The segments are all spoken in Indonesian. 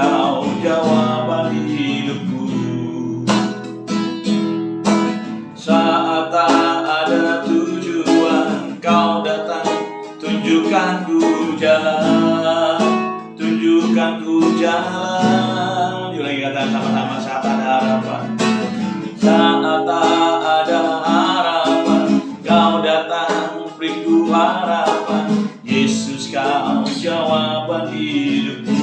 Kau jawaban hidupku. Saat tak ada tujuan, Kau datang, tunjukkan ku jalan, tunjukkan ku jalan. Yuk lagi kata sama-sama, saat ada harapan. Saat tak ada harapan, Kau datang, beriku harapan. Yesus, Kau jawaban hidupku.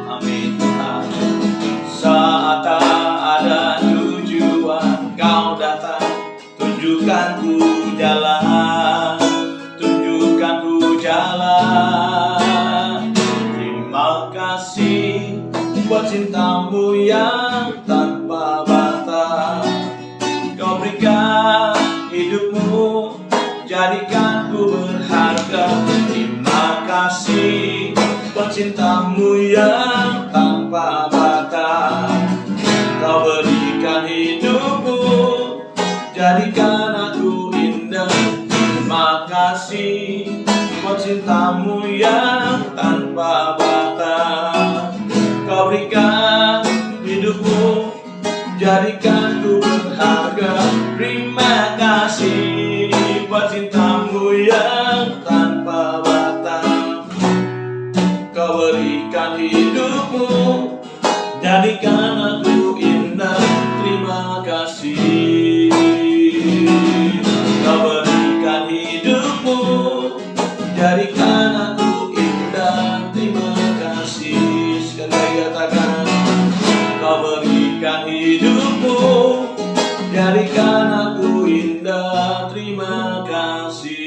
Amin Tuhan. Saat tak ada tujuan, Kau datang, tunjukkan ku jalan, tunjukkan ku jalan. Terima kasih buat cintamu yang tanpa batas. Kau berikan hidupmu, jadikan ku berharga. Terima kasih buat cintamu yang tanpa batas. Kau berikan hidupmu, jadikan aku indah. Terima kasih buat cintamu yang tanpa batas. Kau berikan hidupmu, jadikan ku berharga. Terima kasih buat cintamu yang tanpa batas. Kau berikan hidupmu, jadikan aku indah. Terima kasih. Kau berikan hidupmu, jadikan aku indah. Terima kasih. Sekali lagi katakan, Kau berikan hidupmu, jadikan aku indah. Terima kasih.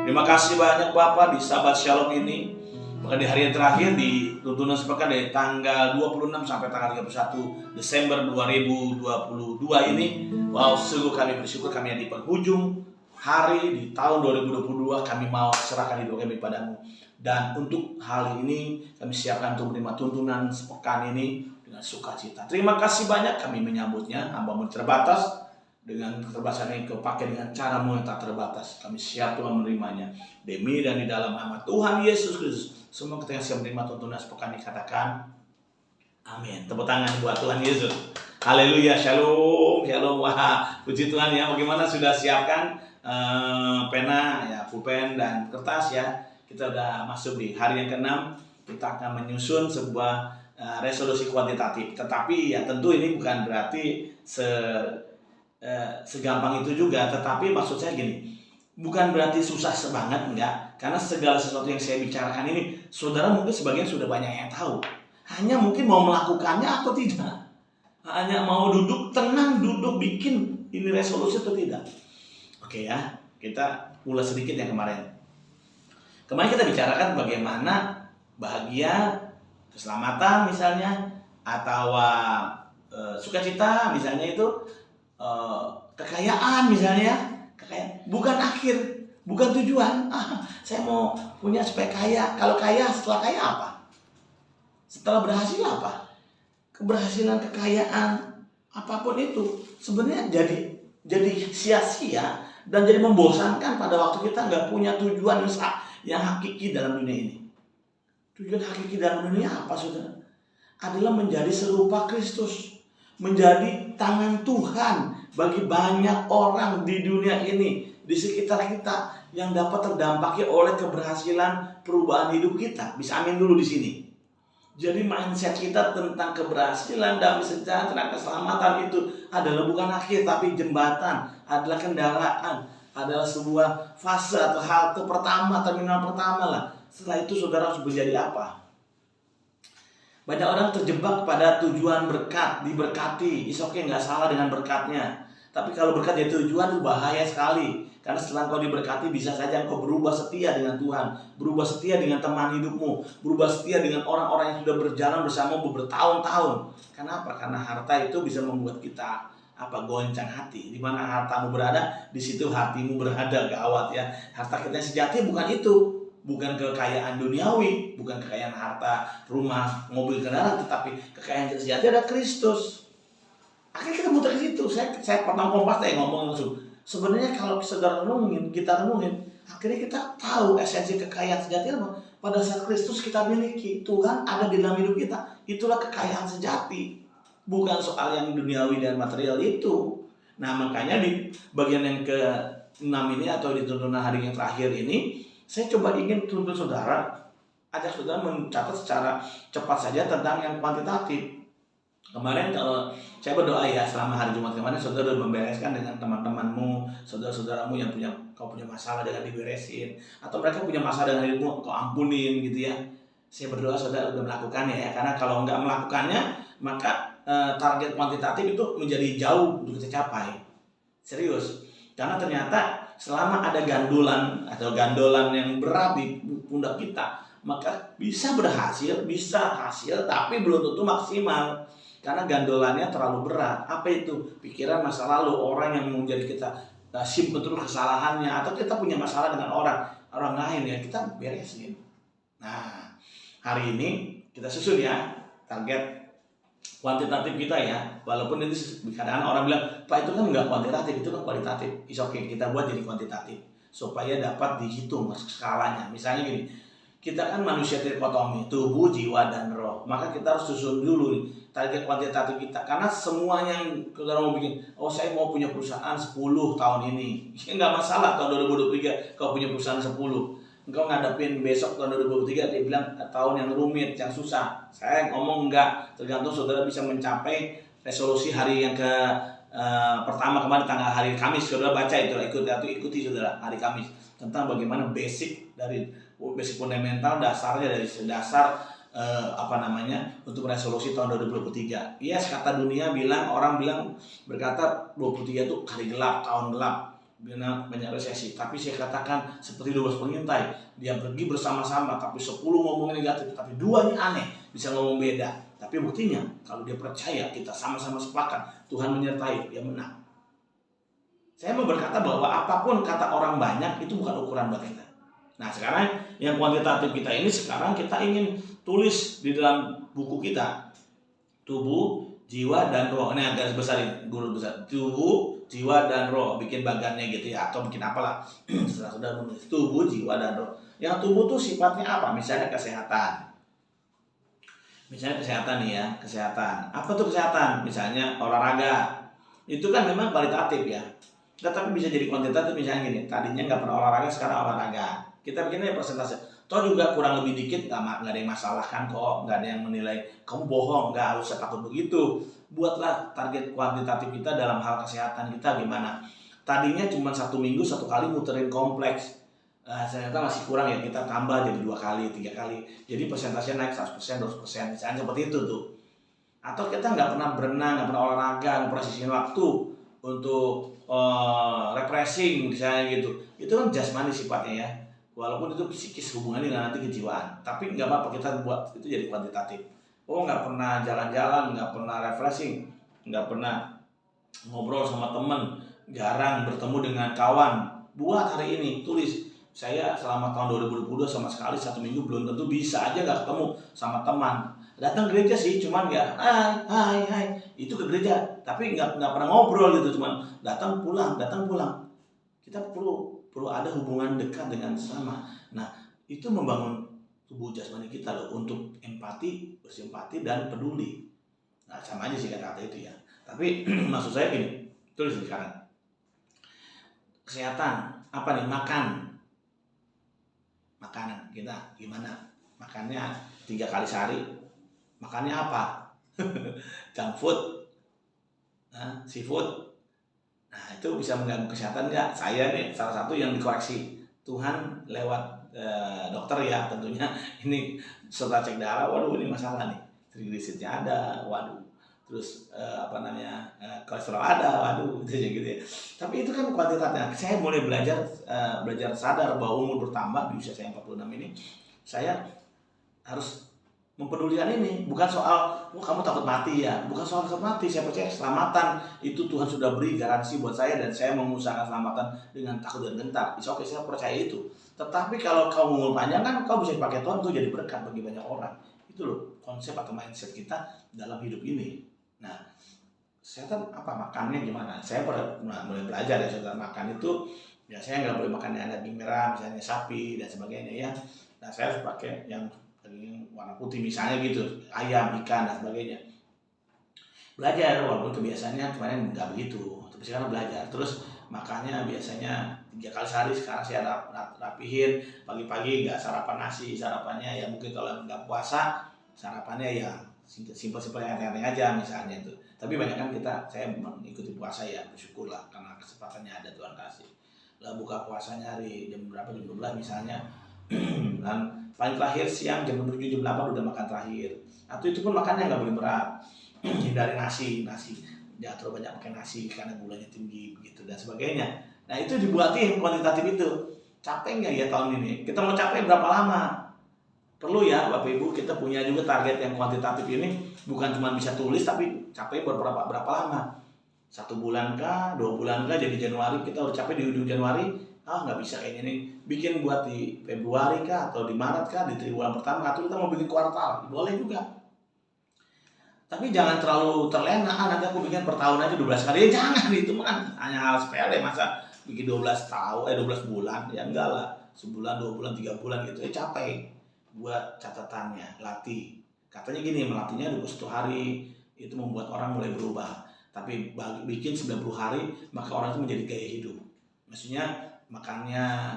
Terima kasih banyak Bapak di Sahabat Shalom ini. Maka di hari yang terakhir di tuntunan sepekan dari tanggal 26 sampai tanggal 31 Desember 2022 ini, wow, sungguh kami bersyukur kami yang di penghujung hari di tahun 2022 kami mau serahkan hidup kami padamu. Dan untuk hal ini kami siapkan untuk menerima tuntunan sepekan ini dengan sukacita. Terima kasih banyak kami menyambutnya. Hamba-Mu terbatas, dengan keterbatasan ini Kau pakai dengan cara-Mu yang tak terbatas. Kami siap Tuhan menerimanya. Demi dan di dalam nama Tuhan Yesus Kristus, semua kita yang siap menerima tuntunan sepekan ini katakan amin. Tepuk tangan buat Tuhan Yesus. Haleluya, shalom, shalom. Wah, puji Tuhan ya. Bagaimana sudah siapkan pena, ya, pulpen dan kertas ya. Kita udah masuk di hari yang ke-6. Kita akan menyusun sebuah resolusi kuantitatif. Tetapi ya tentu ini bukan berarti segampang itu juga. Tetapi maksud saya gini, bukan berarti susah banget, enggak. Karena segala sesuatu yang saya bicarakan ini, saudara mungkin sebagian sudah banyak yang tahu. Hanya mungkin mau melakukannya atau tidak. Hanya mau duduk, tenang duduk, bikin ini resolusi atau tidak. Oke ya, kita mulai sedikit yang kemarin. Kemarin kita bicarakan bagaimana bahagia, keselamatan misalnya, atau sukacita misalnya itu, kekayaan misalnya, kekayaan bukan akhir, bukan tujuan. Saya mau punya supaya kaya. Kalau kaya, setelah kaya apa? Setelah berhasil apa? Keberhasilan, kekayaan, apapun itu sebenarnya jadi sia-sia dan jadi membosankan pada waktu kita nggak punya tujuan yang hakiki dalam dunia ini. Tujuan hakiki dalam dunia apa, saudara? Adalah menjadi serupa Kristus, menjadi tangan Tuhan bagi banyak orang di dunia ini, di sekitar kita yang dapat terdampaki oleh keberhasilan perubahan hidup kita. Bisa amin dulu di sini. Jadi mindset kita tentang keberhasilan, damai sejahtera, keselamatan itu adalah bukan akhir tapi jembatan, adalah kendaraan, adalah sebuah fase atau halte pertama, terminal pertama lah. Setelah itu saudara harus menjadi apa? Banyak orang terjebak pada tujuan berkat, diberkati. Is okay, nggak salah dengan berkatnya. Tapi kalau berkat jadi tujuan itu bahaya sekali. Karena setelah kau diberkati bisa saja kau berubah setia dengan Tuhan, berubah setia dengan teman hidupmu, berubah setia dengan orang-orang yang sudah berjalan bersamamu bertahun-tahun. Kenapa? Karena harta itu bisa membuat kita goncang hati. Di mana hartamu berada, di situ hatimu berada. Gawat ya. Harta kita yang sejati bukan itu. Bukan kekayaan duniawi, bukan kekayaan harta, rumah, mobil, kendaraan, tetapi kekayaan kita sejati ada Kristus. Akhirnya kita muter ke situ. Saya pernah kompas ngomong langsung. Sebenarnya kalau saudara renungin, kita renungin, akhirnya kita tahu esensi kekayaan sejati apa? pada saat Kristus kita miliki, Tuhan ada di dalam hidup kita. Itulah kekayaan sejati. Bukan soal yang duniawi dan material itu. Nah, makanya di bagian yang ke-6 ini atau di tuntunan hari yang terakhir ini, saya coba ingin tuntun saudara, ajak saudara mencatat secara cepat saja tentang yang kuantitatif. Kemarin kalau saya berdoa ya, selama hari Jumat kemarin saudara membereskan dengan teman-temanmu, saudara-saudaramu yang kau punya masalah dengan diberesin, atau mereka punya masalah dengan hidupmu, kau ampunin gitu ya. Saya berdoa saudara udah melakukannya ya, karena kalau nggak melakukannya maka target kuantitatif itu menjadi jauh untuk kita capai. Serius, karena ternyata selama ada gandulan atau gandolan yang berat di pundak kita, maka bisa berhasil, bisa hasil, tapi belum tentu maksimal. Karena gandolannya terlalu berat. Apa itu? Pikiran masa lalu, orang yang menjadi kita simpen terus kesalahannya, atau kita punya masalah dengan orang lain ya, kita beresin. Nah, hari ini kita susun ya target kuantitatif kita ya. Walaupun itu kadang orang bilang, Pak itu kan nggak kuantitatif, itu kan kualitatif. It's okay, kita buat jadi kuantitatif supaya dapat dihitung skalanya. Misalnya gini, kita kan manusia trikotomi, tubuh, jiwa, dan roh. Maka kita harus susun dulu target kuantitatif kita. Karena semua yang kita mau bikin, saya mau punya perusahaan 10 tahun ini. Ya nggak masalah, tahun 2023 kau punya perusahaan 10. Engkau ngadepin besok tahun 2023, dia bilang tahun yang rumit, yang susah. Saya ngomong enggak, tergantung saudara bisa mencapai resolusi hari yang pertama kemarin tanggal hari Kamis. Saudara baca itu, ikuti saudara hari Kamis. Tentang bagaimana basic fundamental, dasarnya dari dasar untuk resolusi tahun 2023. Yes, kata dunia orang berkata 23 itu hari gelap, tahun gelap, banyak resesi. Tapi saya katakan seperti 12 pengintai, dia pergi bersama-sama, tapi 10 ngomong negatif, tapi 2 ini aneh, bisa ngomong beda. Tapi buktinya kalau dia percaya, kita sama-sama sepakat, Tuhan menyertai, dia menang. Saya mau berkata bahwa apapun kata orang banyak itu bukan ukuran buat kita. Nah, sekarang yang kuantitatif kita ini, sekarang kita ingin tulis di dalam buku kita, tubuh, jiwa, dan roh. Ini garis besar ini, guru besar. Tubuh, jiwa, dan roh. Bikin bagannya gitu ya, atau bikin apalah. Sudah menulis tubuh, jiwa, dan roh. Yang tubuh tuh sifatnya apa? Misalnya kesehatan. Misalnya kesehatan nih ya, kesehatan. Apa tuh kesehatan? Misalnya olahraga. Itu kan memang kualitatif ya. Tetapi bisa jadi kuantitatif, misalnya gini, tadinya nggak pernah olahraga, sekarang olahraga. Kita bikinnya persentase. Toh juga kurang lebih dikit, nggak ada yang masalah kan kok, nggak ada yang menilai kamu bohong, nggak usah takut begitu. Buatlah target kuantitatif kita dalam hal kesehatan kita gimana. Tadinya cuma 1 minggu 1 kali muterin kompleks. Ternyata masih kurang ya, kita tambah jadi 2 kali, 3 kali. Jadi persentasenya naik 100%, 200%, misalnya seperti itu tuh. Atau kita nggak pernah berenang, nggak pernah olahraga, nggak pernah sisihin waktu untuk refreshing misalnya gitu. Itu kan jasmani sifatnya ya. Walaupun itu psikis hubungannya dengan nanti kejiwaan, tapi nggak apa-apa kita buat itu jadi kuantitatif. Nggak pernah jalan-jalan, nggak pernah refreshing, nggak pernah ngobrol sama temen, jarang bertemu dengan kawan. Buat hari ini, tulis, saya selama tahun 2022 sama sekali 1 minggu belum tentu bisa aja nggak ketemu sama teman. Datang gereja sih, cuman ya hai, itu ke gereja, tapi nggak pernah ngobrol gitu, cuman datang pulang. Kita perlu ada hubungan dekat dengan sesama. Nah, itu membangun tubuh jasmani kita loh, untuk empati, bersimpati, dan peduli. Nah, sama aja sih kata-kata itu ya. Tapi maksud saya gini, tulis sekarang. Kesehatan, apa nih? Makanan kita gimana? Makannya 3 kali sehari. Makannya apa? Junk food, seafood. Nah, itu bisa mengganggu kesehatan nggak? Saya nih salah satu yang dikoreksi Tuhan lewat dokter ya tentunya. Ini setelah cek darah, waduh ini masalah nih. Triglyceridnya ada, waduh. Terus kolesterol ada, waduh gitu ya. Tapi itu kan kuantitasnya. Saya mulai belajar sadar bahwa umur bertambah di usia saya 46 ini, saya harus mempedulikan ini. Bukan soal kamu takut mati ya, bukan soal takut mati. Saya percaya keselamatan itu Tuhan sudah beri garansi buat saya, dan saya mengusahakan keselamatan dengan takut dan gentar. Oke, saya percaya itu. Tetapi kalau kau umur panjang kan kau bisa pakai Tuhan untuk jadi berkat bagi banyak orang. Itu loh konsep atau mindset kita dalam hidup ini. Nah, kesehatan apa, makannya gimana? Saya mulai belajar ya, saudara. Makan itu ya, saya nggak boleh makan yang daging merah, misalnya sapi dan sebagainya ya. Nah saya harus pakai yang daging warna putih misalnya gitu, ayam, ikan dan sebagainya. Belajar, walaupun kebiasaannya kemarin nggak begitu, tapi sekarang belajar. Terus makannya biasanya 3 kali sehari, sekarang saya rapihin. Pagi-pagi nggak sarapan nasi, sarapannya ya mungkin kalau nggak puasa sarapannya ya simpel-simpel yang enteng-enteng aja misalnya itu. Tapi banyak kan saya mengikuti puasa ya, bersyukurlah karena kesempatannya ada Tuhan kasih. Lah buka puasanya hari jam berapa, jam 12 misalnya. Dan paling terakhir siang jam 7, jam 8 udah makan terakhir. Atau itu pun makannya nggak boleh berat. Hindari nasi, jangan terlalu banyak makan nasi karena gulanya tinggi begitu dan sebagainya. Nah itu dibuatin kuantitatif itu. Capek nggak ya tahun ini? Kita mau capek berapa lama? Perlu ya Bapak Ibu, kita punya juga target yang kuantitatif ini, bukan cuma bisa tulis tapi capek berapa lama? 1 bulan kah, 2 bulan kah, jadi Januari kita udah capek di ujung Januari, nggak bisa kayaknya nih, bikin buat di Februari kah atau di Maret kah, di triwulan pertama, atau kita mau bikin kuartal, boleh juga. Tapi jangan terlalu terlena, nanti aku bikin per tahun aja 12 kali, ya jangan, itu kan hanya hal sepele, masa bikin 12 bulan, ya enggak lah, sebulan, 2 bulan, 3 bulan gitu, ya capek. Buat catatannya, latih. Katanya gini, melatihnya 21 hari, itu membuat orang mulai berubah. Tapi bikin 90 hari, maka orang itu menjadi gaya hidup. Maksudnya, makannya,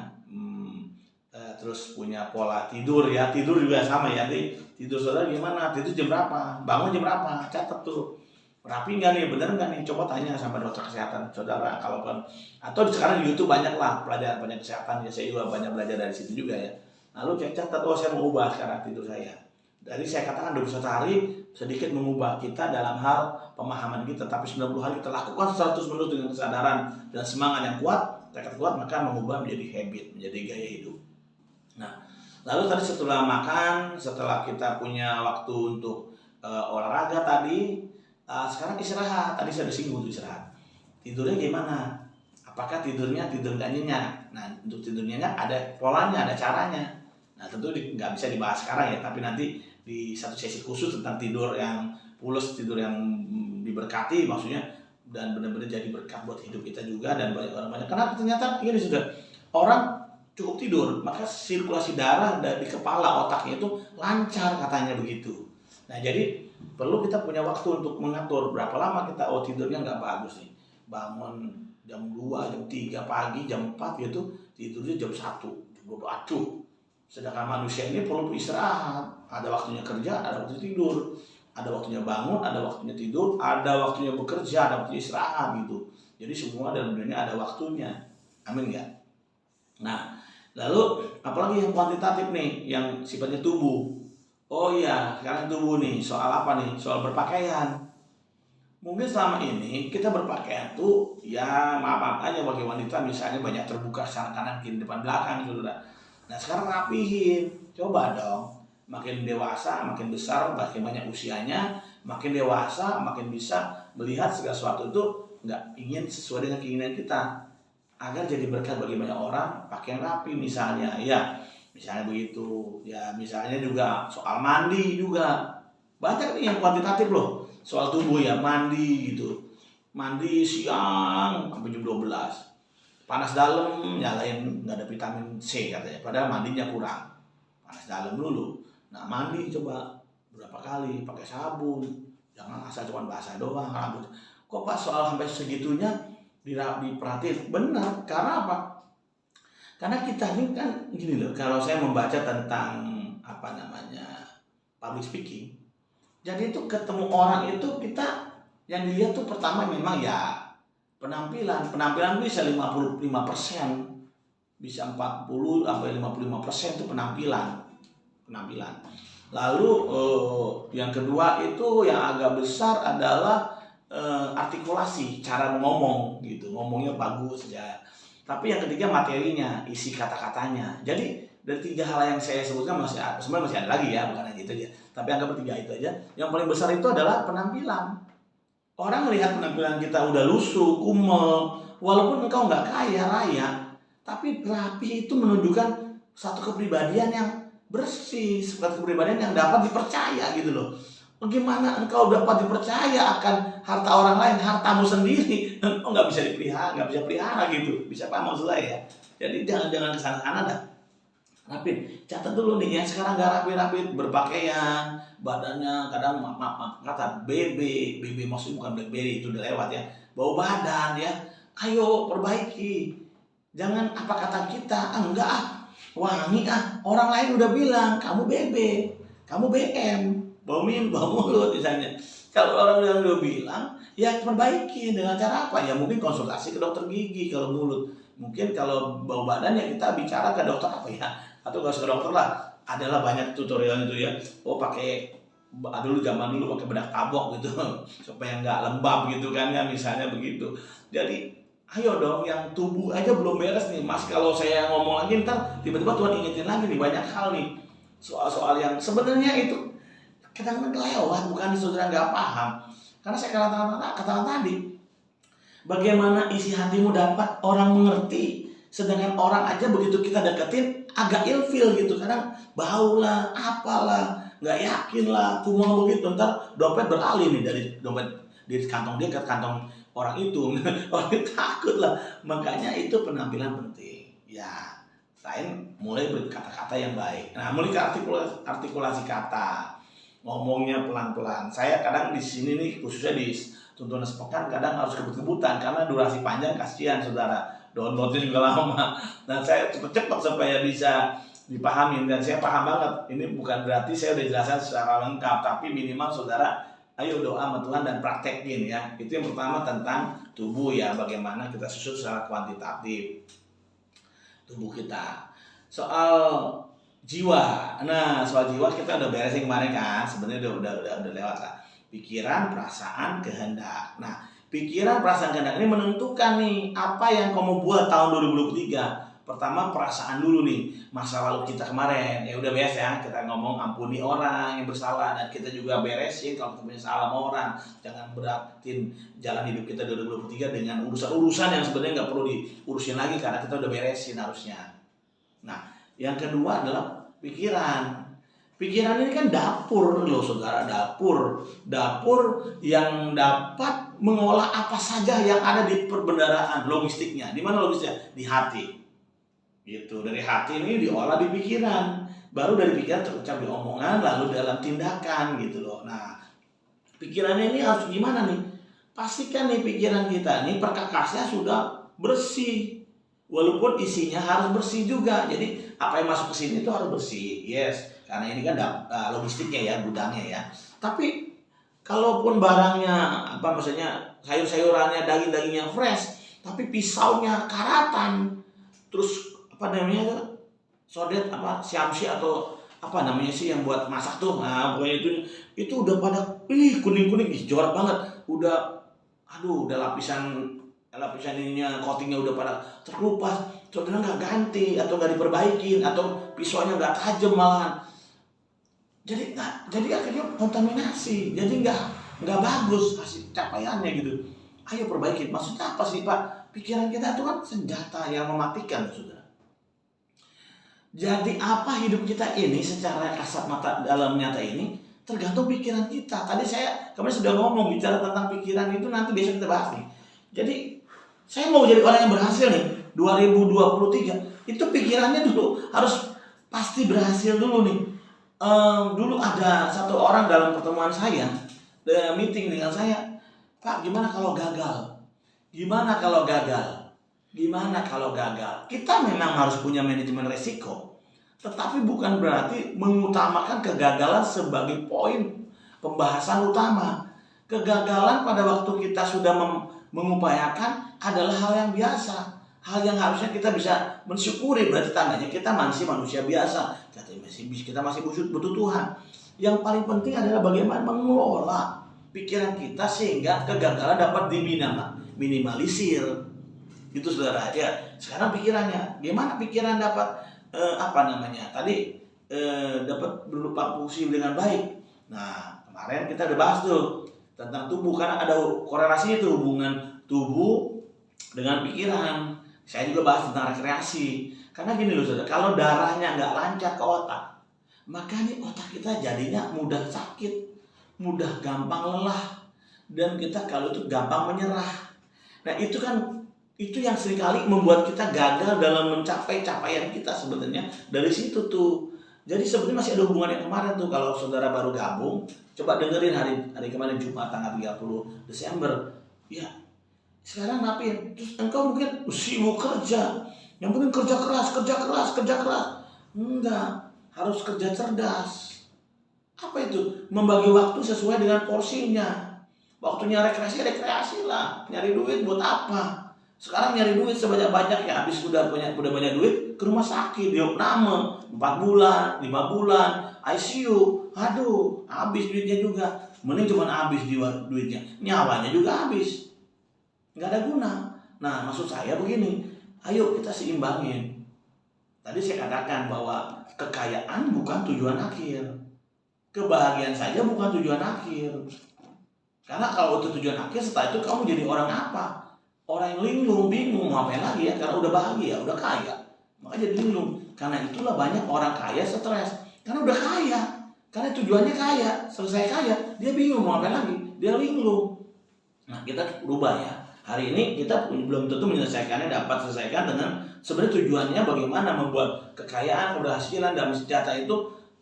terus punya pola tidur ya, tidur juga sama ya, nanti tidur saudara gimana, tidur jam berapa, bangun jam berapa, catat tuh, rapi nggak nih, bener nggak nih, coba tanya sama dokter kesehatan saudara, kalau kan, atau sekarang di YouTube banyak lah pelajaran kesehatan ya, saya juga banyak belajar dari situ juga ya. Lalu saya catat, saya mau ubah sekarang tidur saya. Dari saya katakan 21 hari sedikit mengubah kita dalam hal pemahaman kita, tapi 90 hari kita lakukan 100 menit dengan kesadaran dan semangat yang kuat, tekad kuat, maka mengubah menjadi habit, menjadi gaya hidup. Nah, lalu tadi setelah makan, setelah kita punya waktu untuk olahraga tadi, sekarang istirahat. Tadi saya udah singgung tuh istirahat. Tidurnya gimana? Apakah tidurnya tidur nggak nyenyak? Nah, untuk tidurnya ada polanya, ada caranya. Nah, tentu nggak bisa dibahas sekarang ya, tapi nanti di satu sesi khusus tentang tidur yang pules, tidur yang diberkati maksudnya, dan benar-benar jadi berkat buat hidup kita juga dan banyak orang banyak. Kenapa? Ternyata ini sudah orang cukup tidur, maka sirkulasi darah di kepala otaknya itu lancar katanya begitu. Nah jadi perlu kita punya waktu untuk mengatur berapa lama kita tidurnya nggak bagus nih. Bangun jam 2, jam 3 pagi, jam 4 gitu, tidurnya jam 1, jam 2, aduh. Sedangkan manusia ini perlu istirahat, ada waktunya kerja, ada waktunya tidur, ada waktunya bangun, ada waktunya tidur, ada waktunya bekerja, ada waktunya istirahat gitu. Jadi semua dalam dunia ada waktunya, amin nggak? Nah, lalu apalagi yang kuantitatif nih, yang sifatnya tubuh. Oh iya, sekarang tubuh nih, soal apa nih? Soal berpakaian. Mungkin selama ini kita berpakaian tuh ya maaf aja bagi wanita misalnya banyak terbuka sana kanan kiri depan belakang saudara. Nah sekarang rapihin, coba dong. Makin dewasa, makin besar, makin banyak usianya, makin dewasa, makin bisa melihat segala sesuatu itu nggak ingin sesuai dengan keinginan kita. Agar jadi berkat bagi banyak orang, pakaian rapi misalnya, ya misalnya begitu, ya misalnya juga soal mandi juga, banyak nih yang kuantitatif loh, soal tubuh ya, mandi gitu, mandi siang sampai jam 12, panas dalam, nyalain nggak ada vitamin C katanya, padahal mandinya kurang, panas dalam dulu, nah mandi coba berapa kali, pakai sabun, jangan asal cuma basah doang, rambut, kok pas soal sampai segitunya, diperhatiin benar, karena apa? Karena kita ini kan gini loh, kalau saya membaca tentang public speaking, jadi itu ketemu orang itu kita yang dilihat tuh pertama memang ya penampilan bisa 55%, bisa 40 sampai 55% itu penampilan. Lalu yang kedua itu yang agak besar adalah artikulasi, cara ngomong gitu, ngomongnya bagus ya. Tapi yang ketiga materinya, isi kata-katanya. Jadi dari 3 hal yang saya sebutkan sebenarnya masih ada lagi ya, bukan hanya itu aja. Tapi anggap 3 itu aja. Yang paling besar itu adalah penampilan. Orang melihat penampilan kita udah lusuh, kumel, walaupun engkau nggak kaya raya, tapi rapi itu menunjukkan satu kepribadian yang bersih, satu kepribadian yang dapat dipercaya gitu loh. Bagaimana engkau dapat dipercaya akan harta orang lain, hartamu sendiri, engkau nggak bisa pelihara gitu. Bisa paham maksud saya ya? Jadi jangan kesana-sana dah. Rapid, catat dulu nih, yang sekarang gak rapi-rapi berpakaian, badannya kadang maaf kata BB maksudnya bukan BlackBerry, itu udah lewat ya, bau badan ya, ayo perbaiki, jangan apa kata kita, enggak wangi orang lain udah bilang kamu BB, kamu BM, bau mulut misalnya. Kalau orang yang udah bilang, ya perbaiki dengan cara apa? Ya mungkin konsultasi ke dokter gigi kalau mulut, mungkin kalau bau badan ya kita bicara ke dokter apa ya, atau gak usah ke dokter lah, adalah banyak tutorial itu ya. Pakai dulu zaman dulu pakai bedak tabok gitu supaya nggak lembab gitu kan ya, misalnya begitu. Jadi ayo dong, yang tubuh aja belum beres nih Mas, kalau saya ngomong lagi ntar tiba-tiba Tuhan ingetin lagi nih banyak hal nih, soal-soal yang sebenarnya itu kadang-kadang kelewat, bukan saudara nggak paham. Karena saya katakan tadi, bagaimana isi hatimu dapat orang mengerti, sedangkan orang aja begitu kita deketin agak ilfil gitu, kadang bau lah, apalah, nggak yakin lah, kumau begitu, ntar dompet beralih nih dari dompet di kantong dia ke kantong orang itu, orang itu takut lah. Makanya itu penampilan penting. Ya, selain mulai berkata-kata yang baik. Nah, mulai ke artikulasi kata, ngomongnya pelan-pelan. Saya kadang di sini nih, khususnya di tuntunan sepekan, kadang harus kebut-kebutan karena durasi panjang, kasihan saudara. Downloadnya juga lama. Nah, saya cepet-cepet supaya bisa dipahamin, dan saya paham banget. Ini bukan berarti saya udah jelaskan secara lengkap, tapi minimal saudara ayo doa sama Tuhan dan praktekin ya. Itu yang pertama tentang tubuh ya, bagaimana kita susun secara kuantitatif tubuh kita. Soal jiwa. Nah, soal jiwa kita udah beresin kemarin kan. Sebenarnya udah lewat lah. Pikiran, perasaan, kehendak. Nah, pikiran, perasaan, kehendak ini menentukan nih apa yang kamu buat tahun 2023. Pertama, perasaan dulu nih, masa lalu kita kemarin. Ya udah biasa ya, kita ngomong ampuni orang yang bersalah, dan kita juga beresin kalau kita punya salah sama orang. Jangan beratin jalan hidup kita 2023 dengan urusan-urusan yang sebenarnya nggak perlu diurusin lagi karena kita udah beresin harusnya. Nah, yang kedua adalah pikiran. Pikiran ini kan dapur loh saudara, dapur yang dapat mengolah apa saja yang ada di perbendaharaan, logistiknya. Di mana logistiknya? Di hati. Gitu. Dari hati ini diolah di pikiran, baru dari pikiran terucap di omongan, lalu dalam tindakan gitu loh. Nah, pikirannya ini harus gimana nih? Pastikan nih pikiran kita nih perkakasnya sudah bersih, walaupun isinya harus bersih juga. Jadi apa yang masuk ke sini itu harus bersih, yes, karena ini kan logistiknya ya, gudangnya ya. Tapi kalaupun barangnya maksudnya sayur-sayurannya, daging-dagingnya fresh, tapi pisaunya karatan, terus sodet siamsi atau yang buat masak tuh, nah pokoknya itu udah pada kuning-kuning, jorok banget, udah lapisan ininya, coatingnya udah pada terkelupas, saudara nggak ganti atau nggak diperbaikin, atau pisaunya nggak tajam malahan, jadi akhirnya kontaminasi, jadi nggak bagus hasil capaiannya gitu. Ayo perbaiki. Maksudnya apa sih Pak? Pikiran kita itu kan senjata yang mematikan, saudara. Jadi apa hidup kita ini secara kasat mata dalam nyata ini tergantung pikiran kita. Tadi saya kemarin sudah ngomong bicara tentang pikiran itu, nanti besok kita bahas nih. Jadi saya mau jadi orang yang berhasil nih 2023, itu pikirannya dulu harus pasti berhasil dulu nih. Dulu ada satu orang dalam pertemuan saya, meeting dengan saya, Pak gimana kalau gagal? Gimana kalau gagal? Gimana kalau gagal? Kita memang harus punya manajemen resiko, tetapi bukan berarti mengutamakan kegagalan sebagai poin pembahasan utama. Kegagalan pada waktu kita sudah mengupayakan adalah hal yang biasa, hal yang harusnya kita bisa mensyukuri. Berarti tandanya kita masih manusia biasa, kita masih butuh Tuhan. Yang paling penting adalah bagaimana mengelola pikiran kita sehingga kegagalan dapat diminimalisir. Itu saudara ya. Sekarang pikirannya, gimana pikiran dapat dapat berupa fungsi dengan baik. Nah, kemarin kita udah bahas tuh tentang tubuh, karena ada korelasi itu, hubungan tubuh dengan pikiran. Saya juga bahas tentang rekreasi. Karena gini loh saudara, kalau darahnya nggak lancar ke otak, maka nih otak kita jadinya mudah sakit, mudah gampang lelah, dan kita kalau itu gampang menyerah. Nah itu kan Itu yang seringkali membuat kita gagal dalam mencapai capaian kita sebenarnya dari situ tuh. Jadi sebenarnya masih ada hubungan yang kemarin tuh, kalau saudara baru gabung, coba dengerin hari kemarin Jumat tanggal 30 Desember. Ya, sekarang ngapain? Terus engkau mungkin sibuk kerja. Yang penting kerja keras, kerja keras, kerja keras. Enggak, harus kerja cerdas. Apa itu? Membagi waktu sesuai dengan porsinya. Waktunya rekreasi, rekreasi lah. Nyari duit buat apa? Sekarang nyari duit sebanyak-banyaknya, habis udah banyak duit, ke rumah sakit, diopname 4 bulan, 5 bulan, ICU. Aduh, habis duitnya juga. Mending cuma habis duitnya, nyawanya juga habis. Nggak ada guna. Nah, maksud saya begini, ayo kita seimbangin. Tadi saya katakan bahwa kekayaan bukan tujuan akhir. Kebahagiaan saja bukan tujuan akhir. Karena kalau itu tujuan akhir, setelah itu kamu jadi orang apa? Orang yang linglung, bingung mau ngapain lagi ya, karena udah bahagia, udah kaya. Makanya jadi linglung. Karena itulah banyak orang kaya stres. Karena udah kaya. Karena tujuannya kaya, selesai kaya, dia bingung mau ngapain lagi, dia linglung. Nah, kita berubah ya. Hari ini kita belum tentu menyelesaikannya, dapat selesaikan dengan sebenarnya tujuannya bagaimana membuat kekayaan, keberhasilan, dan sejahtera itu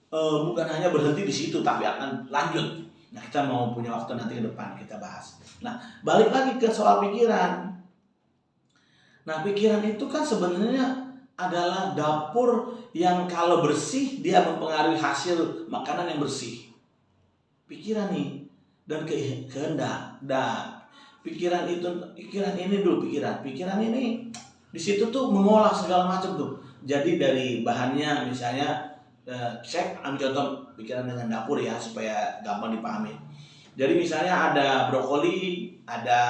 bukan hanya berhenti di situ, tapi akan lanjut. Nah, kita mau punya waktu nanti ke depan kita bahas. Nah, balik lagi ke soal pikiran. Nah, pikiran itu kan sebenarnya adalah dapur yang kalau bersih dia mempengaruhi hasil makanan yang bersih. Pikiran nih dan kehendak. Dan pikiran ini dulu pikiran ini di situ tuh mengolah segala macam tuh. Jadi dari bahannya misalnya saya ambil contoh pikiran dengan dapur ya supaya gampang dipahami. Jadi misalnya ada brokoli, ada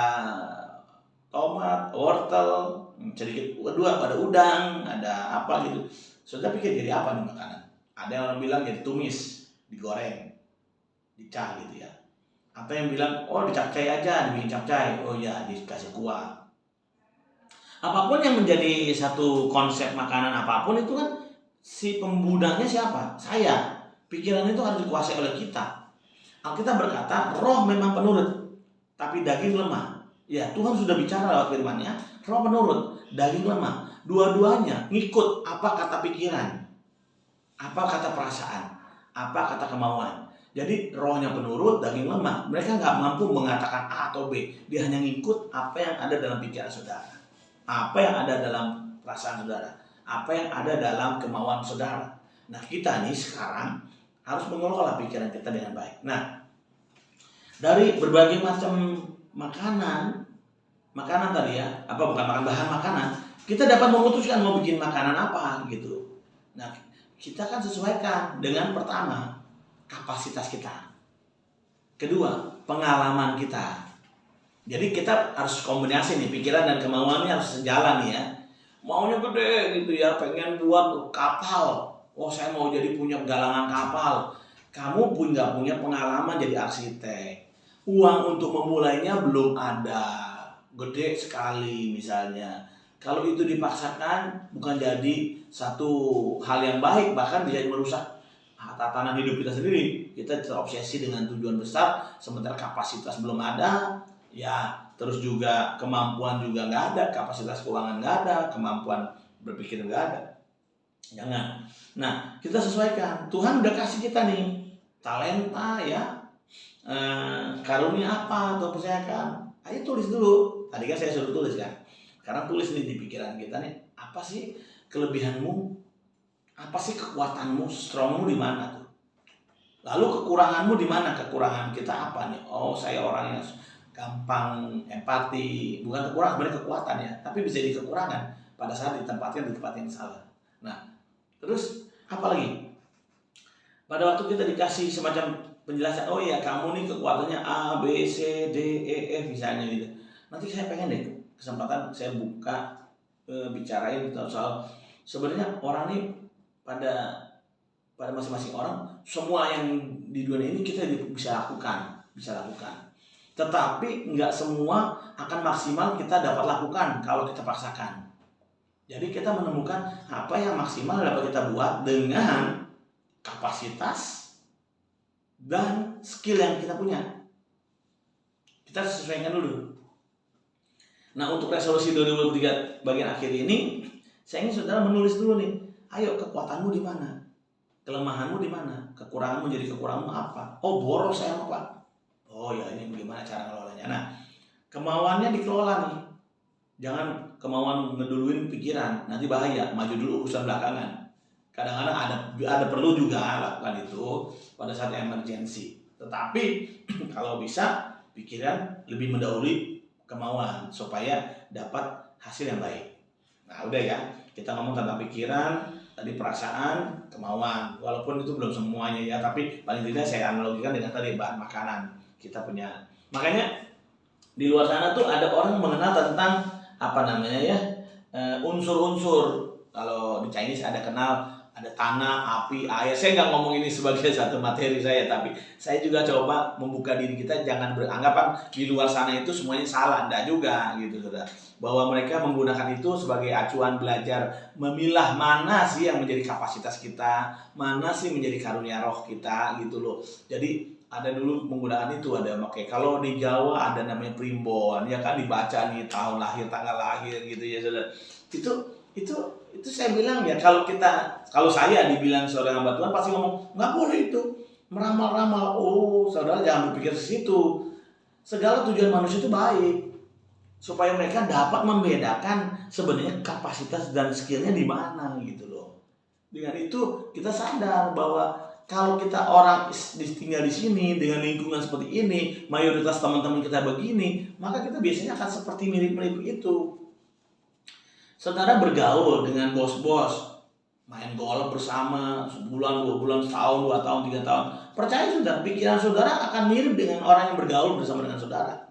tomat, wortel, sedikit ada udang, ada apa gitu. Saudara pikir jadi apa nih makanan? Ada yang orang bilang jadi tumis, digoreng, dicah gitu ya. Atau yang bilang oh dicapcay aja, dibikin capcay. Oh ya, dikasih kuah. Apapun yang menjadi satu konsep makanan apapun itu kan si pembudangnya siapa? Saya. Pikiran itu harus dikuasai oleh kita. Alkitab berkata, roh memang penurut, tapi daging lemah. Ya, Tuhan sudah bicara lewat firman-Nya, roh penurut, daging lemah. Dua-duanya ngikut apa kata pikiran, apa kata perasaan, apa kata kemauan. Jadi rohnya penurut, daging lemah. Mereka nggak mampu mengatakan A atau B. Dia hanya ngikut apa yang ada dalam pikiran saudara, apa yang ada dalam perasaan saudara, apa yang ada dalam kemauan saudara. Nah, kita nih sekarang harus mengelola pikiran kita dengan baik. Nah, dari berbagai macam makanan tadi ya, bahan makanan, kita dapat memutuskan mau bikin makanan apa gitu. Nah, kita kan sesuaikan dengan pertama kapasitas kita, kedua pengalaman kita. Jadi kita harus kombinasi nih, pikiran dan kemauannya harus sejalan nih ya. Maunya gede gitu ya, pengen buat kapal. Oh, saya mau jadi punya galangan kapal. Kamu pun nggak punya pengalaman jadi arsitek. Uang untuk memulainya belum ada. Gede sekali misalnya. Kalau itu dipaksakan bukan jadi satu hal yang baik, bahkan bisa merusak tatanan hidup kita sendiri. Kita terobsesi dengan tujuan besar, sementara kapasitas belum ada. Ya, terus juga kemampuan juga nggak ada, kapasitas keuangan nggak ada, kemampuan berpikir nggak ada. Jangan. Nah, kita sesuaikan. Tuhan udah kasih kita nih talenta ya, karunia apa atau percayakan. Ayo tulis dulu. Tadi kan saya suruh tulis kan. Sekarang tulis nih di pikiran kita nih, apa sih kelebihanmu? Apa sih kekuatanmu? Strongmu di mana tuh? Lalu kekuranganmu di mana? Kekurangan kita apa nih? Oh, saya orang yang gampang empati. Bukan kekurangan, sebenarnya kekuatan ya. Tapi bisa jadi kekurangan pada saat ditempatkan di tempat yang salah. Nah, terus apa lagi? Pada waktu kita dikasih semacam penjelasan, oh iya kamu nih kekuatannya A, B, C, D, E, F misalnya gitu. Nanti saya pengen deh kesempatan saya buka bicarain soal sebenarnya orang nih pada masing-masing orang, semua yang di dunia ini kita bisa lakukan. Tetapi nggak semua akan maksimal kita dapat lakukan kalau kita paksakan. Jadi kita menemukan apa yang maksimal dapat kita buat dengan kapasitas dan skill yang kita punya. Kita sesuaikan dulu. Nah, untuk resolusi 2023 bagian akhir ini, saya ingin saudara menulis dulu nih. Ayo, kekuatanmu di mana? Kelemahanmu di mana? Kekuranganmu jadi kekuranganmu apa? Oh, boros saya apa? Oh ya, ini bagaimana cara ngelolanya. Nah, kemauannya dikelola nih. Jangan kemauan ngeduluin pikiran, nanti bahaya. Maju dulu urusan belakangan. Kadang-kadang ada perlu juga lakukan itu pada saat emergensi. Tetapi kalau bisa pikiran lebih mendahului kemauan supaya dapat hasil yang baik. Nah, udah ya. Kita ngomong tentang pikiran, tadi perasaan, kemauan. Walaupun itu belum semuanya ya, tapi paling tidak saya analogikan dengan tadi bahan makanan kita punya. Makanya di luar sana tuh ada orang mengenal tentang unsur-unsur. Kalau di Chinese ada kenal, ada tanah, api, air. Saya nggak ngomong ini sebagai satu materi saya, tapi saya juga coba membuka diri kita, jangan beranggapan di luar sana itu semuanya salah, enggak juga gitu saudara. Bahwa mereka menggunakan itu sebagai acuan belajar memilah mana sih yang menjadi kapasitas kita, mana sih menjadi karunia roh kita gitu loh. Jadi ada dulu menggunakan itu, ada pakai, kalau di Jawa ada namanya primbon, ya kan, dibaca nih tahun lahir, tanggal lahir gitu ya saudara. Itu saya bilang ya, kalau saya dibilang seorang hamba Tuhan pasti ngomong nggak boleh itu meramal-ramal. Oh saudara, jangan berpikir ke situ. Segala tujuan manusia itu baik supaya mereka dapat membedakan sebenarnya kapasitas dan skillnya di mana gitu loh. Dengan itu kita sadar bahwa kalau kita orang tinggal di sini dengan lingkungan seperti ini, mayoritas teman-teman kita begini, maka kita biasanya akan seperti mirip-mirip itu. Saudara bergaul dengan bos-bos, main golf bersama sebulan, 2 bulan, setahun, 2 tahun, 3 tahun. Percaya saudara, pikiran saudara akan mirip dengan orang yang bergaul bersama dengan saudara.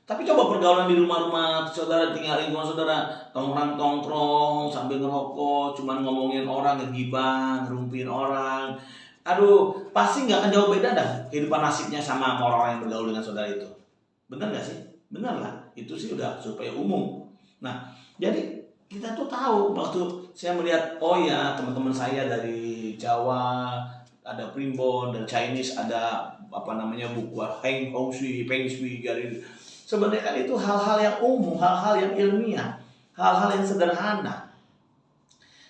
Tapi coba pergaulan di rumah-rumah saudara, tinggal lingkungan saudara, tongkrong sambil ngerokok, cuman ngomongin orang, ngegibah, ngerumpin orang. Aduh, pasti nggak akan jauh beda dah kehidupan nasibnya sama orang-orang yang bergaul dengan saudara itu. Benar nggak sih? Benar lah, itu sih udah supaya umum. Nah, jadi kita tuh tahu waktu saya melihat, oh ya teman-teman saya dari Jawa ada primbon, dan Chinese ada buku Feng Shui, sebenarnya kan itu hal-hal yang umum, hal-hal yang ilmiah, hal-hal yang sederhana.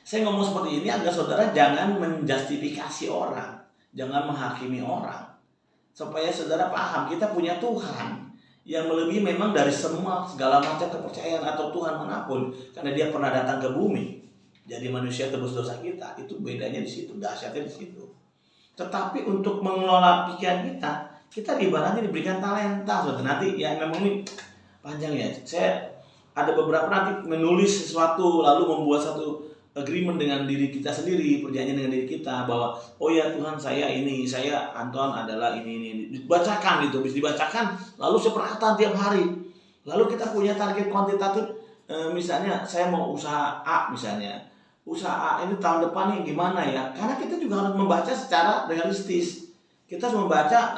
Saya ngomong seperti ini agar saudara jangan menjustifikasi orang, jangan menghakimi orang, supaya saudara paham kita punya Tuhan yang melebihi memang dari segala macam kepercayaan atau Tuhan manapun, karena dia pernah datang ke bumi jadi manusia tebus dosa kita. Itu bedanya di situ, dahsyatnya di situ. Tetapi untuk mengelola pikiran kita ibaratnya diberikan talenta. Nanti ya memang ini panjang ya. Saya ada beberapa nanti menulis sesuatu lalu membuat satu agreement dengan diri kita sendiri, perjanjian dengan diri kita bahwa oh ya Tuhan, saya ini, saya Anton adalah ini. Dibacakan gitu, bisa dibacakan lalu seperhatian tiap hari. Lalu kita punya target kuantitatif, misalnya saya mau usaha A misalnya. Usaha A ini tahun depan nih gimana ya? Karena kita juga harus membaca secara realistis. Kita harus membaca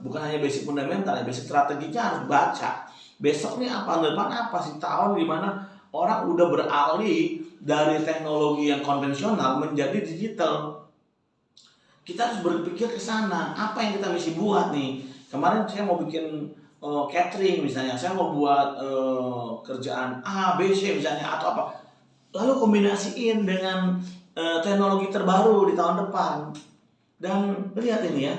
bukan hanya basic fundamental ya, basic strateginya harus baca. Besok nih apa, depan apa sih, tahun gimana orang udah beralih dari teknologi yang konvensional menjadi digital. Kita harus berpikir ke sana, apa yang kita mesti buat nih. Kemarin saya mau bikin catering misalnya, saya mau buat kerjaan A, B, C misalnya atau apa. Lalu kombinasiin dengan teknologi terbaru di tahun depan. Dan lihat ini ya,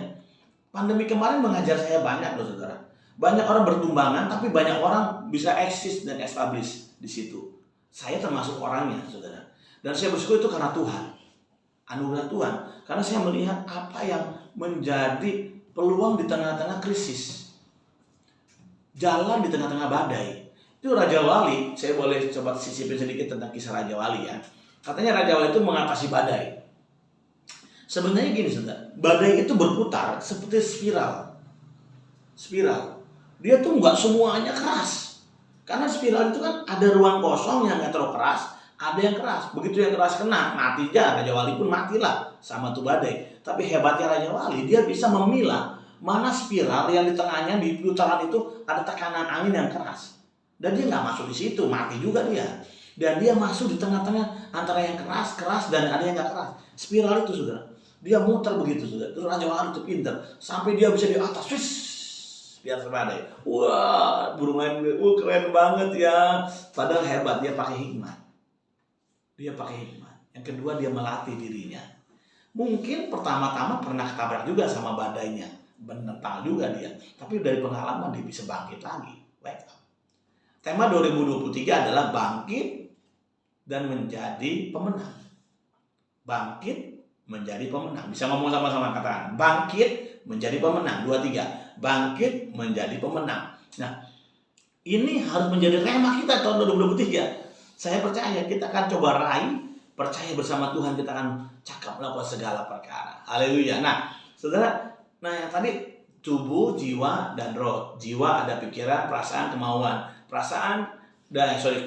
pandemi kemarin mengajar saya banyak loh saudara. Banyak orang bertumbangan, tapi banyak orang bisa eksis dan establish di situ. Saya termasuk orangnya saudara. Dan saya bersyukur itu karena Tuhan, anugerah Tuhan. Karena saya melihat apa yang menjadi peluang di tengah-tengah krisis, jalan di tengah-tengah badai. Itu Raja Wali, saya boleh coba sisipin sedikit tentang kisah Raja Wali ya. Katanya Raja Wali itu mengatasi badai. Sebenarnya gini saudara, badai itu berputar seperti spiral. Dia tuh nggak semuanya keras. Karena spiral itu kan ada ruang kosong yang nggak terlalu keras, ada yang keras. Begitu yang keras kena, mati aja. Raja Wali pun matilah sama tuh badai. Tapi hebatnya Raja Wali, dia bisa memilah mana spiral yang di tengahnya, di putaran itu ada tekanan angin yang keras. Dan dia nggak masuk di situ, mati juga dia. Dan dia masuk di tengah-tengah antara yang keras dan ada yang nggak keras. Spiral itu saudara, dia muter begitu saudara. Terus Raja Wali itu pintar, sampai dia bisa di atas, Biasa badai. Wah, burung lain, keren banget ya. Padahal hebat, dia pakai hikmat. Dia pakai hikmat. Yang kedua, dia melatih dirinya. Mungkin pertama-tama pernah ketabrak juga sama badainya. Menentang juga dia. Tapi dari pengalaman dia bisa bangkit lagi. Wake up. Tema 2023 adalah bangkit dan menjadi pemenang. Bangkit menjadi pemenang. Bisa ngomong sama-sama, katakan bangkit menjadi pemenang. 2, 3. Bangkit menjadi pemenang. Nah, ini harus menjadi tema kita tahun 2023. Saya percaya kita akan coba raih. Percaya bersama Tuhan kita akan cakap melakukan segala perkara. Haleluya. Nah, saudara, yang tadi tubuh, jiwa, dan roh. Jiwa ada pikiran, perasaan, kemauan.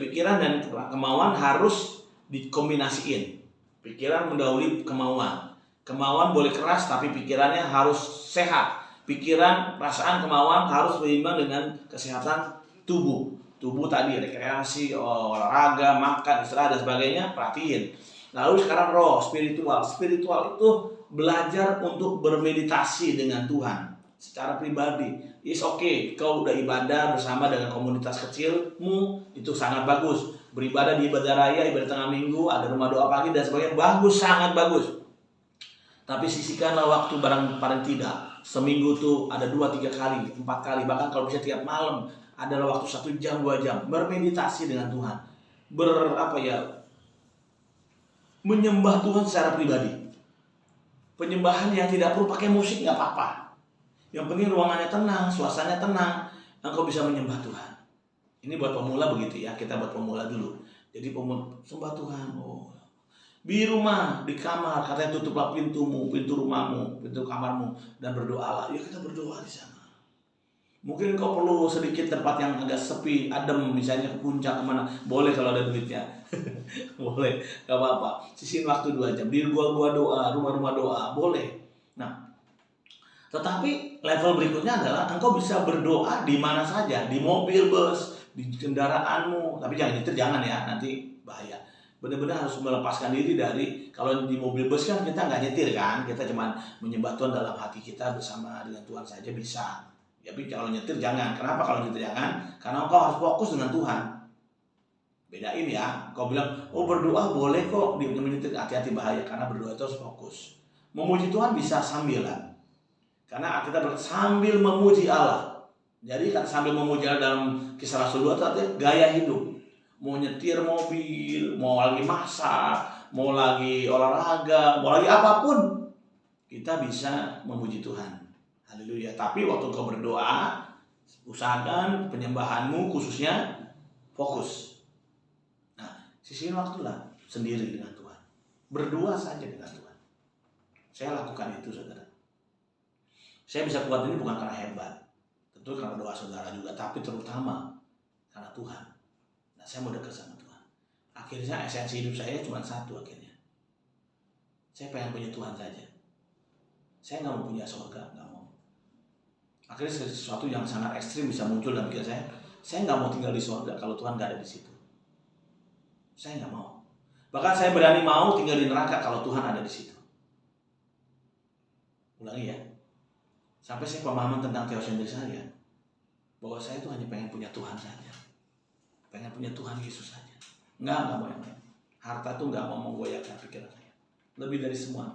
Pikiran dan kemauan harus dikombinasiin. Pikiran mendahului kemauan. Kemauan boleh keras tapi pikirannya harus sehat. Pikiran, perasaan, kemauan harus berimbang dengan kesehatan tubuh. Tubuh tadi rekreasi, olahraga, makan, istirahat dan sebagainya, perhatiin. Lalu sekarang roh, spiritual. Spiritual itu belajar untuk bermeditasi dengan Tuhan secara pribadi. It's okay, kau udah ibadah bersama dengan komunitas kecilmu, itu sangat bagus. Beribadah di ibadah raya, ibadah tengah minggu, ada rumah doa pagi dan sebagainya, bagus, sangat bagus. Tapi sisihkanlah waktu barang paling tidak. Seminggu tuh ada 2, 3 kali, 4 kali, bahkan kalau bisa tiap malam adalah waktu 1 jam, 2 jam bermeditasi dengan Tuhan. Menyembah Tuhan secara pribadi. Penyembahan yang tidak perlu pakai musik nggak apa-apa. Yang penting ruangannya tenang, suasananya tenang, engkau bisa menyembah Tuhan. Ini buat pemula begitu ya, kita buat pemula dulu. Jadi sembah Tuhan. Di rumah, di kamar, katanya tutuplah pintumu, pintu rumahmu, pintu kamarmu, dan berdoalah. Ya kita berdoa di sana. Mungkin kau perlu sedikit tempat yang agak sepi, adem, misalnya ke puncak kemana. Boleh kalau ada duitnya. Boleh, gak apa-apa. Sisihin waktu 2 jam. Di gua doa, rumah-rumah doa, boleh. Nah, tetapi level berikutnya adalah engkau bisa berdoa di mana saja. Di mobil, bus, di kendaraanmu. Tapi jangan nyetir, jangan ya, nanti bahaya. Benar-benar harus melepaskan diri dari, kalau di mobil bus kan kita nggak nyetir kan, kita cuma menyembah Tuhan dalam hati kita bersama dengan Tuhan saja bisa. Tapi kalau nyetir jangan. Kenapa kalau nyetir jangan? Karena engkau harus fokus dengan Tuhan. Bedain ya. Kau bilang, berdoa boleh kok di menyetir, hati-hati bahaya. Karena berdoa itu harus fokus. Memuji Tuhan bisa sambilan. Karena kita sambil memuji Allah. Jadi kan sambil memuji Allah dalam Kisah Rasul 2 itu artinya gaya hidup. Mau nyetir mobil, mau lagi masak, mau lagi olahraga, mau lagi apapun, kita bisa memuji Tuhan. Haleluya. Tapi waktu kau berdoa, usahakan penyembahanmu khususnya fokus. Nah, sisihin waktulah sendiri dengan Tuhan. Berdua saja dengan Tuhan. Saya lakukan itu, saudara. Saya bisa kuat ini bukan karena hebat. Tentu karena doa saudara juga, tapi terutama karena Tuhan. Saya mau dekat sama Tuhan. Akhirnya esensi hidup saya cuma satu akhirnya. Saya pengen punya Tuhan saja. Saya nggak mau punya surga, nggak mau. Akhirnya sesuatu yang sangat ekstrim bisa muncul dalam pikiran saya. Saya nggak mau tinggal di surga kalau Tuhan nggak ada di situ. Saya nggak mau. Bahkan saya berani mau tinggal di neraka kalau Tuhan ada di situ. Ulangi ya. Sampai saya pemahaman tentang teosentris saya, bahwa saya tuh hanya pengen punya Tuhan saja. Pengen punya Tuhan Yesus saja. Enggak mau yang lain. Harta tuh enggak mau menggoyahkan pikiran saya. Lebih dari semua.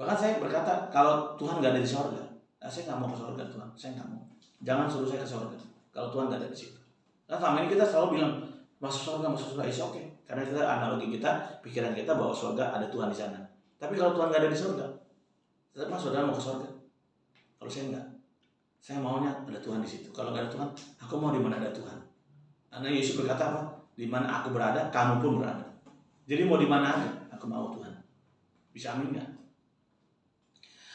Bahkan saya berkata, kalau Tuhan enggak ada di sorga, saya enggak mau ke sorga Tuhan. Saya enggak mau. Jangan suruh saya ke sorga kalau Tuhan enggak ada di situ. Nah, selama ini kita selalu bilang, masuk sorga, is okay. Karena kita analogi kita, pikiran kita bahwa sorga ada Tuhan di sana. Tapi kalau Tuhan enggak ada di sorga, tetap saudara mau ke sorga. Kalau saya enggak. Saya maunya ada Tuhan di situ. Kalau nggak ada Tuhan, aku mau di mana ada Tuhan. Karena Yesus berkata apa? Di mana aku berada, kamu pun berada. Jadi mau di mana aja, aku mau Tuhan. Bisa amin nggak?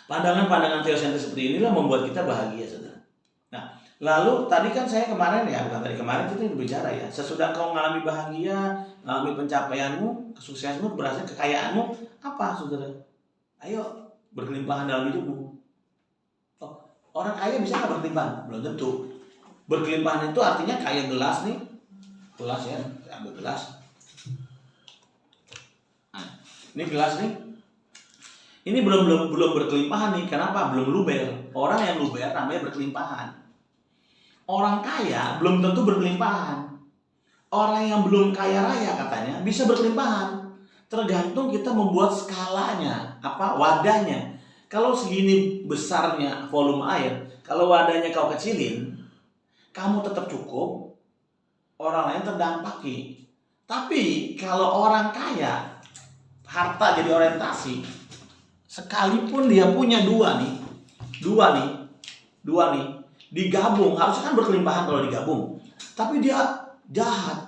Pandangan-pandangan teosentris seperti inilah membuat kita bahagia, saudara. Nah, lalu tadi kan saya kemarin ya, bukan tadi kemarin kita berbicara ya. Sesudah kau mengalami bahagia, mengalami pencapaianmu, kesuksesanmu, berhasil kekayaanmu, apa, saudara? Ayo berkelimpahan dalam hidupmu. Orang kaya bisa nggak berkelimpahan? Belum tentu. Berkelimpahan itu artinya kayak gelas nih. Gelas ya, saya ambil gelas. Nah, ini gelas nih. Ini belum berkelimpahan nih. Kenapa? Belum luber. Orang yang luber namanya berkelimpahan. Orang kaya belum tentu berkelimpahan. Orang yang belum kaya raya katanya bisa berkelimpahan. Tergantung kita membuat skalanya, wadahnya. Kalau segini besarnya volume air, kalau wadahnya kau kecilin, kamu tetap cukup, orang lain terdampaki. Tapi kalau orang kaya, harta jadi orientasi, sekalipun dia punya dua nih, digabung, harusnya kan berkelimpahan kalau digabung. Tapi dia jahat,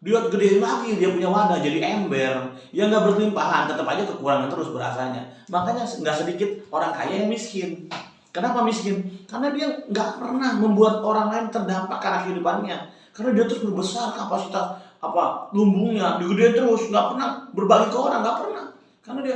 dia gedein lagi, dia punya wadah jadi ember, yang nggak berkelimpahan, tetap aja kekurangan terus berasanya. Makanya nggak sedikit orang kaya yang miskin. Kenapa miskin? Karena dia nggak pernah membuat orang lain terdampak karena kehidupannya. Karena dia terus berbesar kapasitas lumbungnya, digedein terus, nggak pernah berbagi ke orang, nggak pernah. Karena dia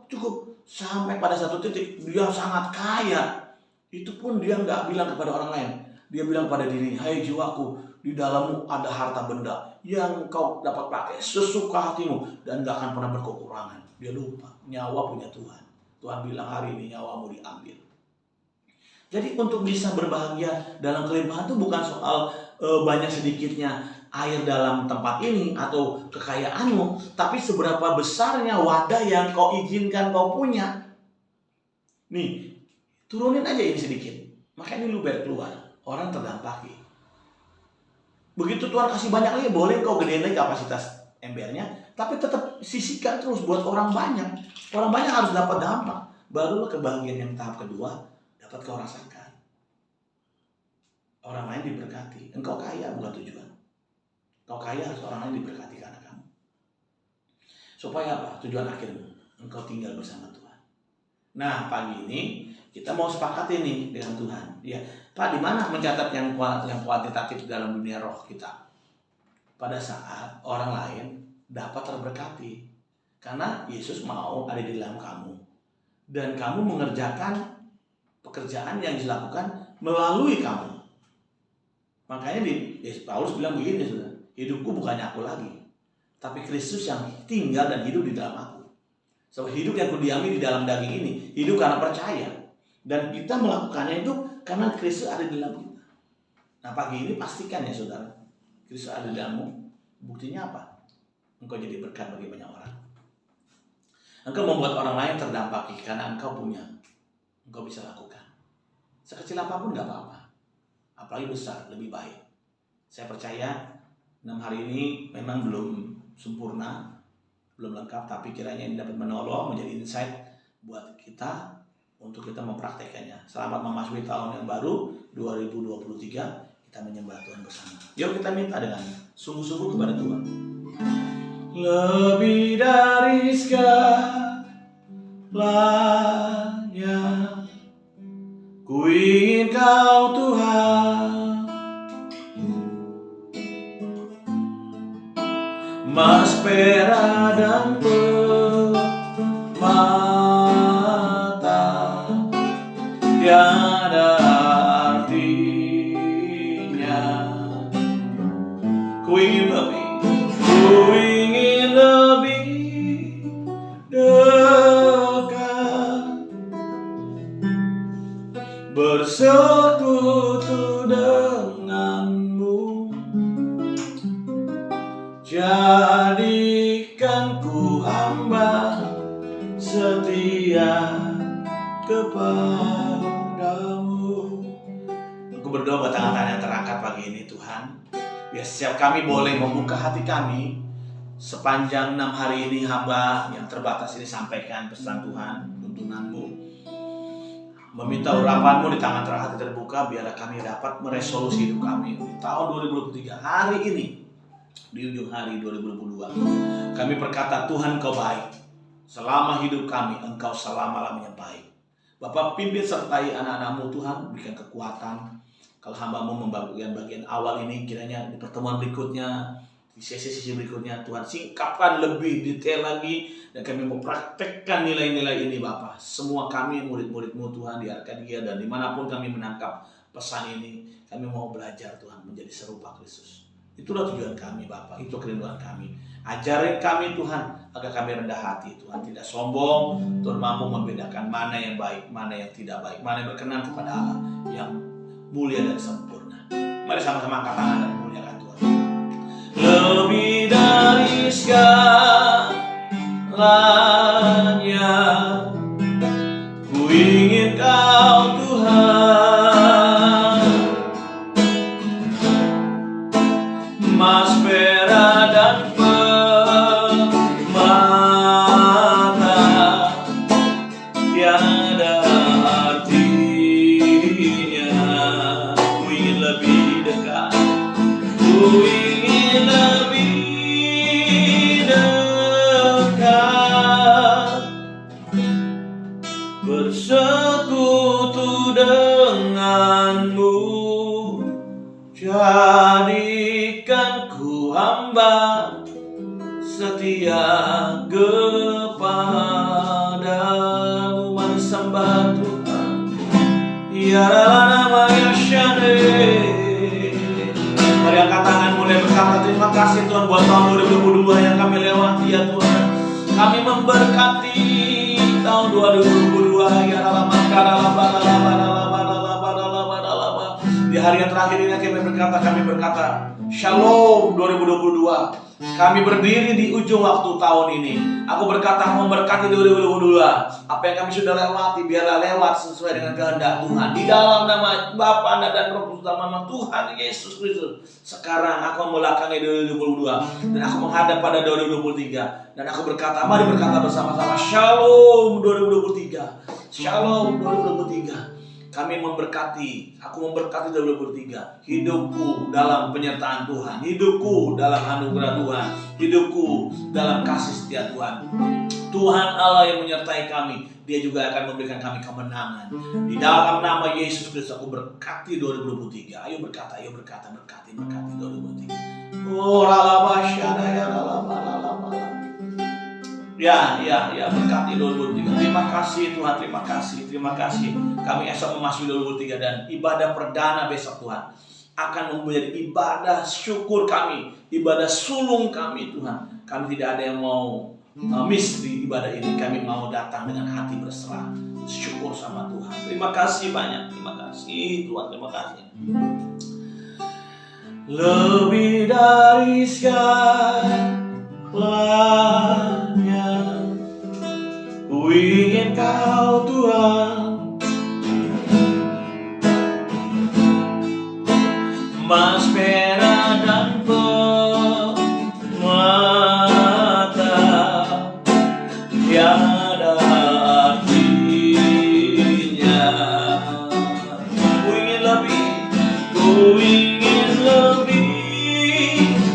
cukup. Sampai pada satu titik dia sangat kaya, itu pun dia nggak bilang kepada orang lain. Dia bilang pada dirinya, hai jiwaku, di dalammu ada harta benda yang kau dapat pakai sesuka hatimu dan gak akan pernah berkekurangan. Dia lupa, nyawa punya Tuhan. Tuhan bilang hari ini nyawamu diambil. Jadi untuk bisa berbahagia dalam kelimpahan itu bukan soal banyak sedikitnya air dalam tempat ini atau kekayaanmu, tapi seberapa besarnya wadah yang kau izinkan kau punya. Nih, turunin aja ini sedikit, maka ini luber keluar, orang terdampaki. Begitu Tuhan kasih banyak lagi, boleh kau gedein lagi kapasitas embernya, tapi tetap sisihkan terus buat orang banyak. Orang banyak harus dapat dampak, barulah kebahagiaan yang tahap kedua dapat kau rasakan. Orang lain diberkati. Engkau kaya bukan tujuan. Engkau kaya harus orang lain diberkati karena kamu. Supaya apa? Tujuan akhirmu, engkau tinggal bersama Tuhan. Nah, pagi ini kita mau sepakat ini dengan Tuhan. Ya, Pak, di mana mencatat yang kuantitatif dalam dunia roh kita? Pada saat orang lain dapat terberkati. Karena Yesus mau ada di dalam kamu. Dan kamu mengerjakan pekerjaan yang dilakukan melalui kamu. Makanya Paulus bilang begini, saudara, hidupku bukannya aku lagi, tapi Kristus yang tinggal dan hidup di dalam aku. So, hidup yang kudiami di dalam daging ini, hidup karena percaya. Dan kita melakukannya itu karena Kristus ada di dalam kita. Nah, pagi ini pastikan ya saudara, Kristus ada di dalammu. Buktinya apa? Engkau jadi berkat bagi banyak orang. Engkau membuat orang lain terdampaki karena engkau punya. Engkau bisa lakukan. Sekecil apapun gak apa-apa. Apalagi besar, lebih baik. Saya percaya 6 hari ini memang belum sempurna, belum lengkap, tapi kiranya ini dapat menolong, menjadi insight buat kita untuk kita mempraktekannya. Selamat memasuki tahun yang baru 2023, kita menyembah Tuhan bersama. Yuk kita minta dengan sungguh-sungguh kepada Tuhan. Lebih dari segalanya, ku ingin Kau Tuhan, emas, perak dan permata tiada artinya. Ku ingin lebih dekat, bersekutu denganmu. Jadikan ku hamba setia kepadamu. Aku berdoa buat tangan-tangan yang terangkat pagi ini Tuhan. Biar setiap kami boleh membuka hati kami. Sepanjang 6 hari ini hamba yang terbatas ini sampaikan pesan Tuhan, tuntunanmu. Meminta urapanmu di tangan terhati terbuka. Biar kami dapat meresolusi hidup kami di tahun 2023. Hari ini, di ujung hari 2022, kami berkata Tuhan Kau baik. Selama hidup kami Engkau selama-lamanya baik. Bapak pimpin sertai anak-anak-Mu Tuhan, berikan kekuatan. Kalau hamba-Mu membagikan bagian awal ini, kiranya di pertemuan berikutnya, di sesi-sesi berikutnya Tuhan singkapkan lebih detail lagi, dan kami mempraktekkan nilai-nilai ini Bapak. Semua kami murid-murid-Mu Tuhan di Arkadia dan dimanapun kami menangkap pesan ini, kami mau belajar Tuhan menjadi serupa Kristus. Itulah tujuan kami Bapa, itu kerinduan kami. Ajarin kami Tuhan, agar kami rendah hati Tuhan, tidak sombong. Tuhan mampu membedakan mana yang baik, mana yang tidak baik, mana yang berkenan kepada Allah, yang mulia dan sempurna. Mari sama-sama angkat tangan dan muliakan Tuhan. Lebih dari segalanya, ku ingin Kau Tuhan, emas, perak, dan permata tiada artinya. Ku ingin lebih dekat, ku ingin lebih dekat, bersekutu denganmu. Jadikan ku hamba setia kepadamu. Mari sembah Tuhan. Ya nama Yahshua. Mari angkat tangan, mulai berkata terima kasih Tuhan buat tahun 2022 yang kami lewati ya Tuhan. Kami memberkati tahun 2022 ya lama. Di hari yang terakhir ini kami berkata Shalom 2022. Kami berdiri di ujung waktu tahun ini. Aku berkata memberkati 2022. Apa yang kami sudah lewati, biarlah lewat sesuai dengan kehendak Tuhan. Di dalam nama Bapa, Anak, dan Roh Kudus, dalam nama Tuhan Yesus Kristus. Sekarang aku memulakannya 2022 dan aku menghadap pada 2023. Dan aku berkata, mari berkata bersama-sama Shalom 2023. Shalom 2023. Kami memberkati, aku memberkati 2023. Hidupku dalam penyertaan Tuhan, hidupku dalam anugerah Tuhan, hidupku dalam kasih setia Tuhan. Tuhan Allah yang menyertai kami, Dia juga akan memberikan kami kemenangan. Di dalam nama Yesus Kristus aku berkati 2023. Ayo berkata, berkati 2023. Oh, Ya, berkati 2023. Terima kasih Tuhan, terima kasih. Kami esok memasuki 2023 dan ibadah perdana besok Tuhan akan menjadi ibadah syukur kami, ibadah sulung kami Tuhan. Kami tidak ada yang mau miss di ibadah ini. Kami mau datang dengan hati berserah, syukur sama Tuhan. Terima kasih banyak, terima kasih Tuhan, terima kasih. Lebih dari segalanya, ku ingin Kau Tuhan, emas, perak, dan permata tiada artinya. Ku ingin lebih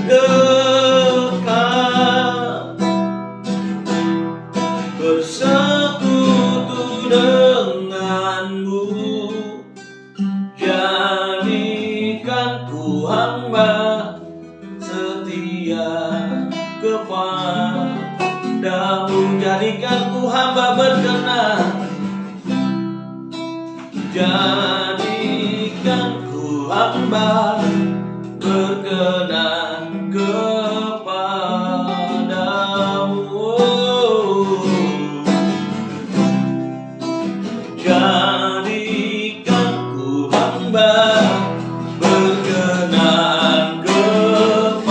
dekat, bersekutu denganmu. Jadikan ku hamba setia kepadamu. Jadikan ku hamba berkenan. Jadikan ku hamba berkenan kepadamu. Jadikan ku hamba berkenan kepadamu.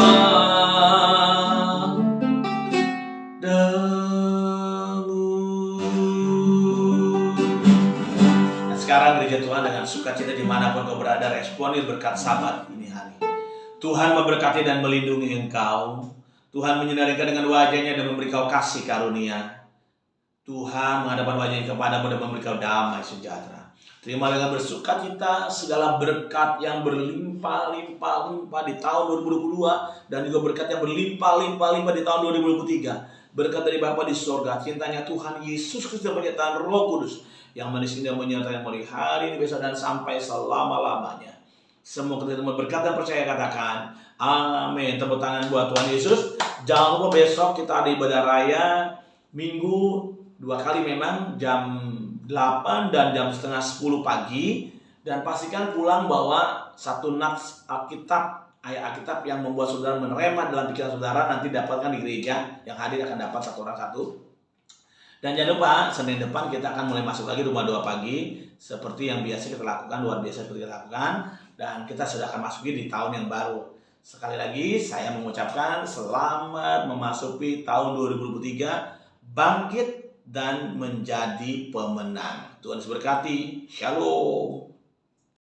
Nah, sekarang gereja Tuhan dengan sukacita dimanapun kau berada, responil berkat Sabat ini hari. Tuhan memberkati dan melindungi engkau. Tuhan menyinari engkau dengan wajahnya dan memberi kau kasih karunia. Tuhan menghadapkan wajahnya kepadamu dan memberi kau damai sejahtera. Terima dengan bersukacita segala berkat yang berlimpah-limpah di tahun 2022 dan juga berkat yang berlimpah-limpah di tahun 2023. Berkat dari Bapa di surga, cintanya Tuhan Yesus Kristus, penyertaan Roh Kudus yang manis indah menyertai mulai hari ini, besok, dan sampai selama-lamanya. Semua kita berkat dan percaya katakan amin. Tepuk tangan buat Tuhan Yesus. Jangan lupa besok kita ada ibadah raya Minggu 2 kali, memang jam 8 dan jam setengah 10 pagi. Dan pastikan pulang bawa 1 nats Alkitab ayat Alkitab yang membuat saudara menerima dalam pikiran saudara nanti dapatkan di gereja. Yang hadir akan dapat satu orang satu. Dan jangan lupa Senin depan kita akan mulai masuk lagi rumah doa pagi seperti yang biasa kita lakukan, luar biasa seperti kita lakukan, dan kita sudah akan masuki di tahun yang baru. Sekali lagi saya mengucapkan selamat memasuki tahun 2023, bangkit dan menjadi pemenang. Tuhan Yesus berkati. Shalom.